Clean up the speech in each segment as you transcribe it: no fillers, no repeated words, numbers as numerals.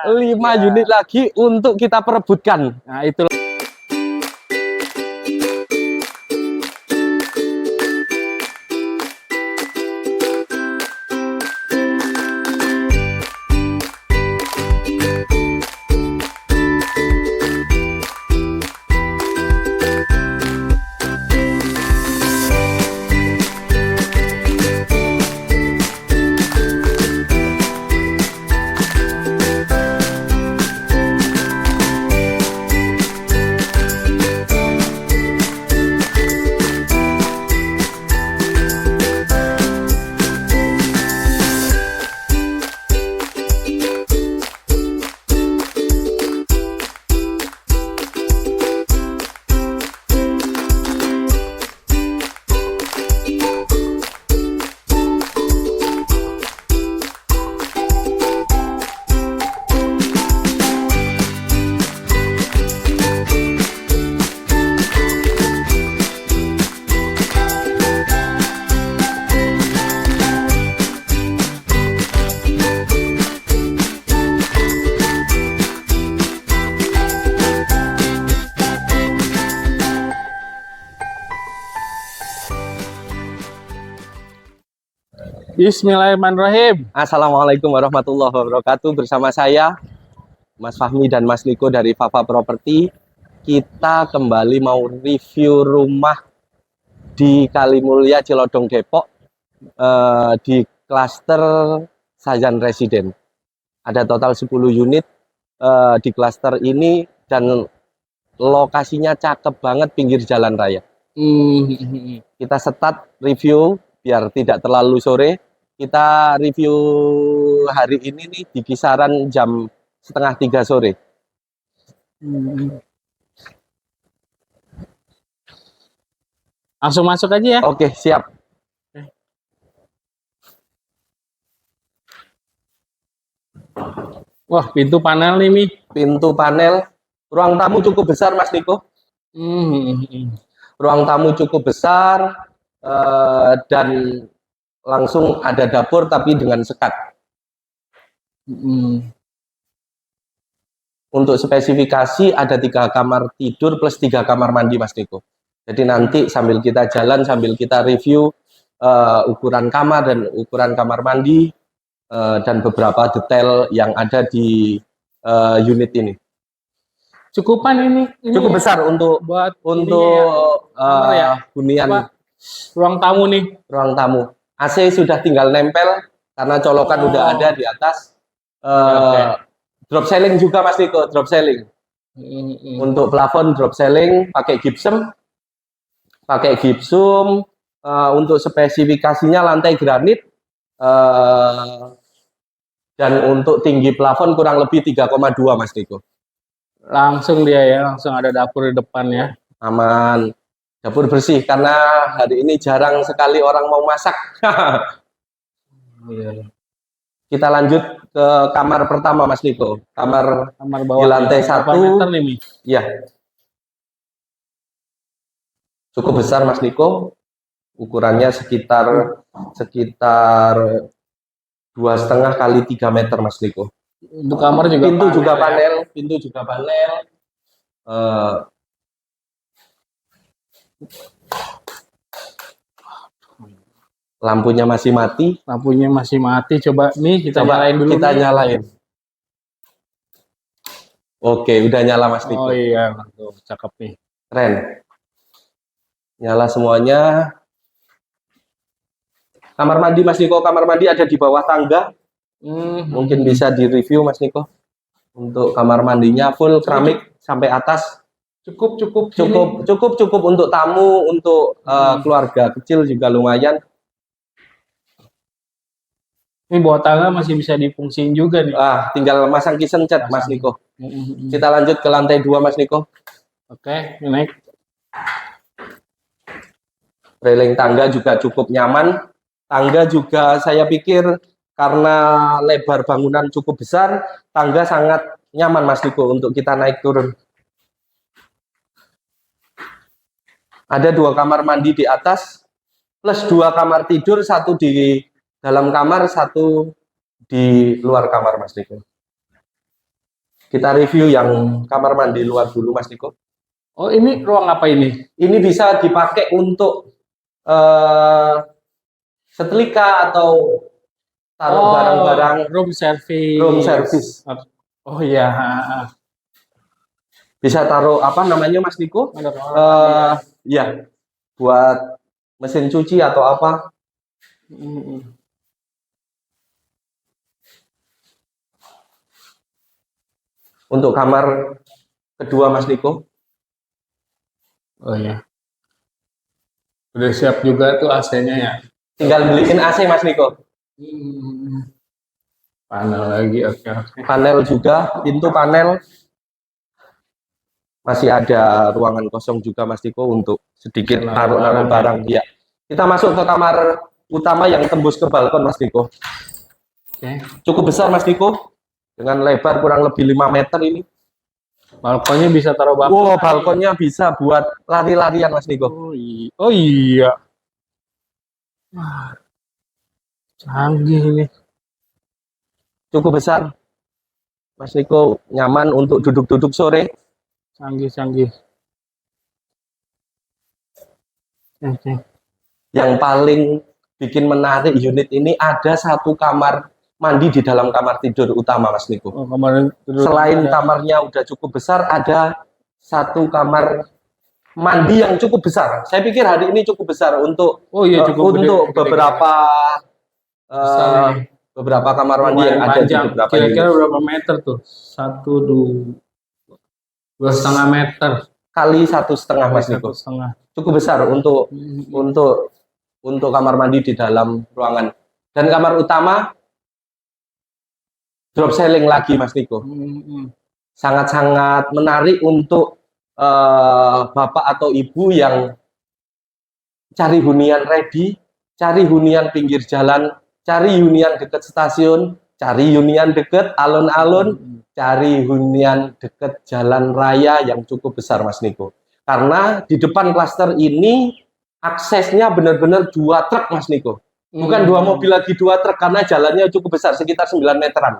5 unit lagi untuk kita perebutkan. Nah, itu. Bismillahirrahmanirrahim. Assalamualaikum warahmatullahi wabarakatuh. Bersama saya Mas Fahmi dan Mas Niko dari Fafa Property. Kita kembali mau review rumah di Kalimulya, Cilodong, Depok, di klaster Sajan Residen. Ada total 10 unit di klaster ini dan lokasinya cakep banget, pinggir jalan raya. Kita start review biar tidak terlalu sore. Kita review hari ini nih di kisaran jam 2:30 sore. Langsung masuk aja ya. Oke, siap. Wah, pintu panel nih, Mi. Pintu panel. Ruang tamu cukup besar, Mas Niko. Ruang tamu cukup besar dan langsung ada dapur tapi dengan sekat. Untuk spesifikasi ada 3 kamar tidur plus 3 kamar mandi, Mas Niko. Jadi nanti sambil kita jalan, sambil kita review ukuran kamar dan ukuran kamar mandi dan beberapa detail yang ada di unit ini. Cukupan ini Cukup besar untuk hunian ruang tamu nih. Ruang tamu. AC sudah tinggal nempel karena colokan udah ada di atas. Drop ceiling juga, Mas Niko, drop ceiling. Untuk plafon drop ceiling pakai gypsum. Untuk spesifikasinya lantai granit dan untuk tinggi plafon kurang lebih 3,2, Mas Niko. Langsung dia ya, langsung ada dapur di depan ya. Aman. Dapur bersih karena hari ini jarang sekali orang mau masak. Kita lanjut ke kamar pertama, Mas Niko. Kamar bawah di lantai 1. Iya. Cukup besar, Mas Niko. Ukurannya sekitar 2,5 kali 3 meter, Mas Niko. Untuk kamar juga pintu juga panel. Lampunya masih mati. Coba nih kita nyalain dulu. Nyalain. Oke, udah nyala, Mas Niko. Oh iya, tuh, cakep nih. Keren. Nyala semuanya. Kamar mandi, Mas Niko, kamar mandi ada di bawah tangga. Mungkin bisa direview, Mas Niko. Untuk kamar mandinya full keramik sampai atas. Cukup untuk tamu, untuk keluarga kecil juga lumayan. Ini bawah tangga masih bisa difungsiin juga nih. Tinggal masang kitchen cat, Mas Niko. Kita lanjut ke lantai 2, Mas Niko. Oke, naik. Railing tangga juga cukup nyaman. Tangga juga saya pikir karena lebar bangunan cukup besar, tangga sangat nyaman, Mas Niko, untuk kita naik turun. Ada 2 kamar mandi di atas, plus 2 kamar tidur, 1 di dalam kamar, 1 di luar kamar, Mas Niko. Kita review yang kamar mandi luar dulu, Mas Niko. Oh, ini ruang apa ini? Ini bisa dipakai untuk setrika atau taruh barang-barang room service. room service. Oh iya. Bisa taruh apa namanya, Mas Niko? Ada kamar mandi ya. Ya, buat mesin cuci atau apa. Untuk kamar kedua, Mas Niko. Oh iya. Udah siap juga tuh AC-nya ya. Tinggal beliin AC, Mas Niko. Panel lagi, oke. Panel juga, pintu panel. Masih ada ruangan kosong juga, Mas Niko, untuk sedikit taruh-taruh barang. Ya. Kita masuk ke kamar utama yang tembus ke balkon, Mas Niko. Oke. Cukup besar, Mas Niko. Dengan lebar kurang lebih 5 meter ini. Balkonnya bisa taruh bangku. Wow, balkonnya bisa buat lari-larian, Mas Niko. Oh iya. Wah, canggih ini. Cukup besar, Mas Niko. Nyaman untuk duduk-duduk sore. Canggih. Oke. Yang paling bikin menarik unit ini ada satu kamar mandi di dalam kamar tidur utama, Mas Niko. Oh, kamar tidur. Selain kamarnya udah cukup besar, ada satu kamar mandi yang cukup besar. Saya pikir hari ini cukup besar untuk untuk beberapa beberapa kamar mandi yang ada di beberapa unit. Kira-kira berapa meter tuh? 2,5 meter kali 1,5, Mas Niko. Cukup besar untuk kamar mandi di dalam ruangan. Dan kamar utama drop ceiling lagi, Mas Niko. Sangat-sangat menarik untuk bapak atau ibu yang cari hunian ready, cari hunian pinggir jalan, cari hunian dekat stasiun, cari hunian dekat alun-alun, cari hunian dekat jalan raya yang cukup besar, Mas Niko. Karena di depan klaster ini aksesnya benar-benar 2 truk, Mas Niko. Bukan 2 mobil lagi, 2 truk, karena jalannya cukup besar, sekitar 9 meteran.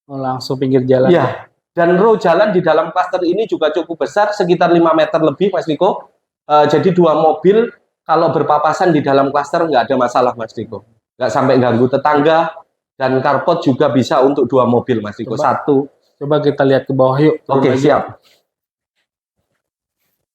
Oh, langsung pinggir jalan. Ya, dan row jalan di dalam klaster ini juga cukup besar, sekitar 5 meter lebih, Mas Niko. Jadi 2 mobil kalau berpapasan di dalam klaster nggak ada masalah, Mas Niko. Nggak sampai ganggu tetangga, dan carport juga bisa untuk 2 mobil, Mas Niko. Coba kita lihat ke bawah yuk. Oke, siap.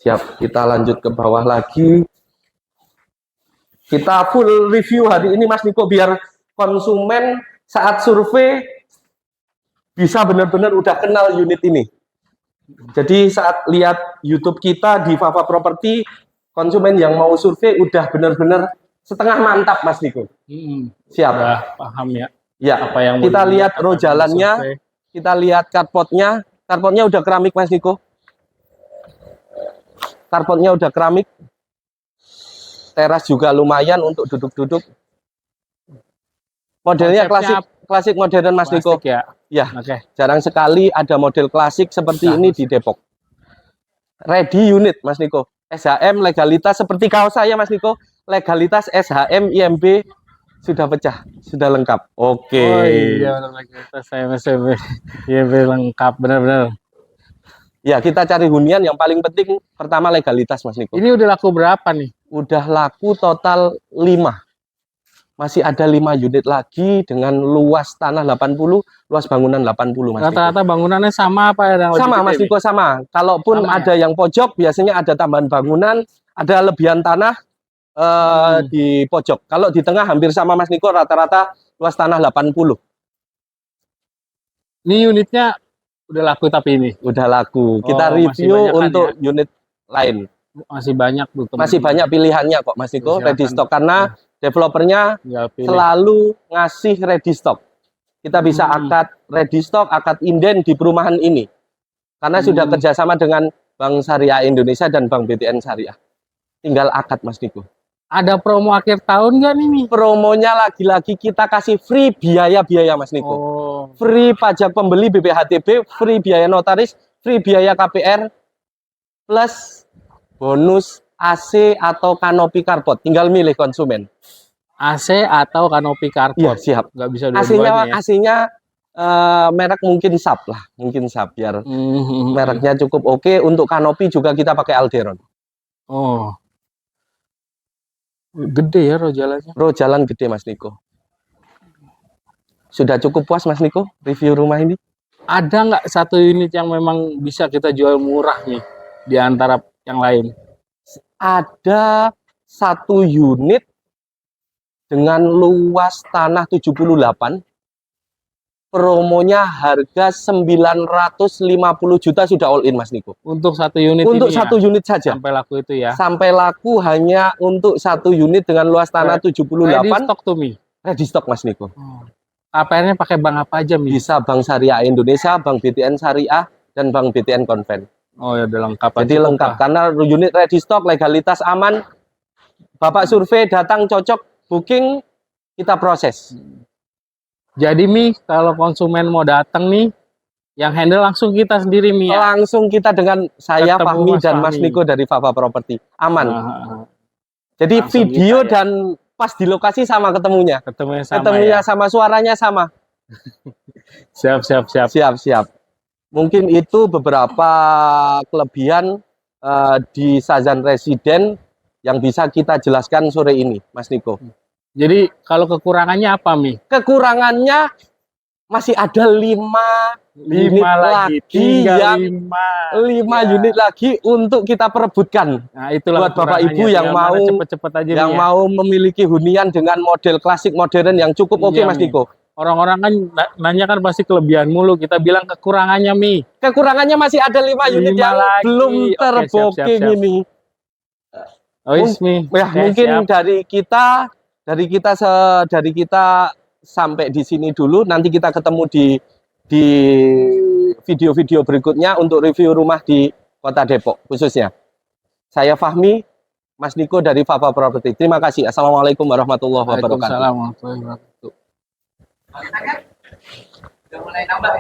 Siap, kita lanjut ke bawah lagi. Kita full review hari ini, Mas Niko, biar konsumen saat survei bisa benar-benar udah kenal unit ini. Jadi saat lihat YouTube kita di Fafa Property, konsumen yang mau survei udah benar-benar setengah mantap, Mas Niko. Siap. Udah paham ya. Ya, apa yang kita lihat row jalannya, kita lihat carportnya. Carportnya udah keramik, Mas Niko. Carportnya udah keramik. Teras juga lumayan untuk duduk-duduk. Modelnya klasik modern, Mas Niko. Ya, jarang sekali ada model klasik seperti ini di Depok. Ready unit, Mas Niko. SHM legalitas seperti kaos saya, Mas Niko. Legalitas SHM IMB sudah pecah, sudah lengkap. Oke. Oh iya, legalitas SHM IMB lengkap, benar-benar. Ya, kita cari hunian yang paling penting pertama legalitas, Mas Niko. Ini udah laku berapa nih? Udah laku total 5. Masih ada 5 unit lagi dengan luas tanah 80, luas bangunan 80, Mas Niko. Rata-rata bangunannya sama apa ya? Sama, Mas Niko, sama. Kalaupun ada yang pojok, biasanya ada tambahan bangunan, ada lebihan tanah di pojok. Kalau di tengah hampir sama, Mas Niko, rata-rata luas tanah 80. Ini unitnya udah laku tapi ini? Udah laku. Kita review untuk unit lain. Masih banyak tuh. Masih banyak pilihannya kok, Mas Niko, ready stock. Karena developernya selalu ngasih ready stock. Kita bisa akad ready stock, akad inden di perumahan ini. Karena sudah kerjasama dengan Bank Syariah Indonesia dan Bank BTN Syariah. Tinggal akad, Mas Niko. Ada promo akhir tahun nggak nih? Promonya lagi-lagi kita kasih free biaya-biaya, Mas Niko. Free pajak pembeli BPHTB, free biaya notaris, free biaya KPR, plus bonus AC atau kanopi carport. Tinggal milih konsumen. AC atau kanopi carport. Iya, siap. Nggak bisa dua-duanya ya? AC-nya Merek mungkin Sub lah, mungkin Sub biar Hmm. mereknya cukup oke. Untuk kanopi juga kita pakai Alderon. Oh, gede ya rojalannya. Bro, jalan gede Mas Niko. Sudah cukup puas Mas Niko review rumah ini? Ada nggak satu unit yang memang bisa kita jual murah nih di antara yang lain? Ada satu unit dengan luas tanah 78. Promonya harga 950 juta sudah all in Mas Niko. Untuk satu unit Untuk ini satu ya, unit saja. sampai laku itu ya. Sampai laku hanya untuk satu unit dengan luas tanah Ready 78. stock to me. Ready stock Mas Niko. KPR-nya pakai bank apa aja, Mi? Bisa Bank Syariah Indonesia, Bank BTN Syariah, dan Bank BTN Conven. Oh ya, udah lengkap. Jadi cukup lengkap lah. karena unit ready stock, legalitas aman. Bapak survei datang cocok, booking kita proses. Jadi Mi, kalau konsumen mau datang nih, yang handle langsung kita sendiri Mi ya. Langsung kita dengan saya Ketemu Fahmi Mas dan Mas Fahmi. Niko dari Fafa Property. Aman. Nah, Jadi langsung video kita ya. dan pas di lokasi sama ketemunya. ketemunya sama Ketemunya ya. sama, suaranya sama. Siap. Siap. Mungkin itu beberapa kelebihan di Shazan Residen yang bisa kita jelaskan sore ini, Mas Niko. Jadi kalau kekurangannya apa Mi? Kekurangannya masih ada 5 unit 5 lagi, tinggal yang 5. 5 unit lagi untuk kita perebutkan. Nah, itulah Buat Bapak kekurangannya. Ibu yang Tinggal mana mau cepet-cepet aja yang Mi ya. mau memiliki hunian dengan model klasik modern yang cukup oke Iya, Mas Mi. Niko. Orang-orang kan nanya kan pasti kelebihan mulu. Kita bilang kekurangannya Mi. Kekurangannya masih ada 5 unit 5 yang lagi. belum Oke, terbooking siap. ini. Oh, Mi. Ya, Oke, mungkin siap. dari kita sampai di sini dulu. Nanti kita ketemu di video-video berikutnya untuk review rumah di Kota Depok khususnya. Saya Fahmi, Mas Niko dari Fafa Property. Terima kasih. Assalamualaikum warahmatullahi wabarakatuh. Waalaikumsalam warahmatullahi wabarakatuh. Udah mulai nambah.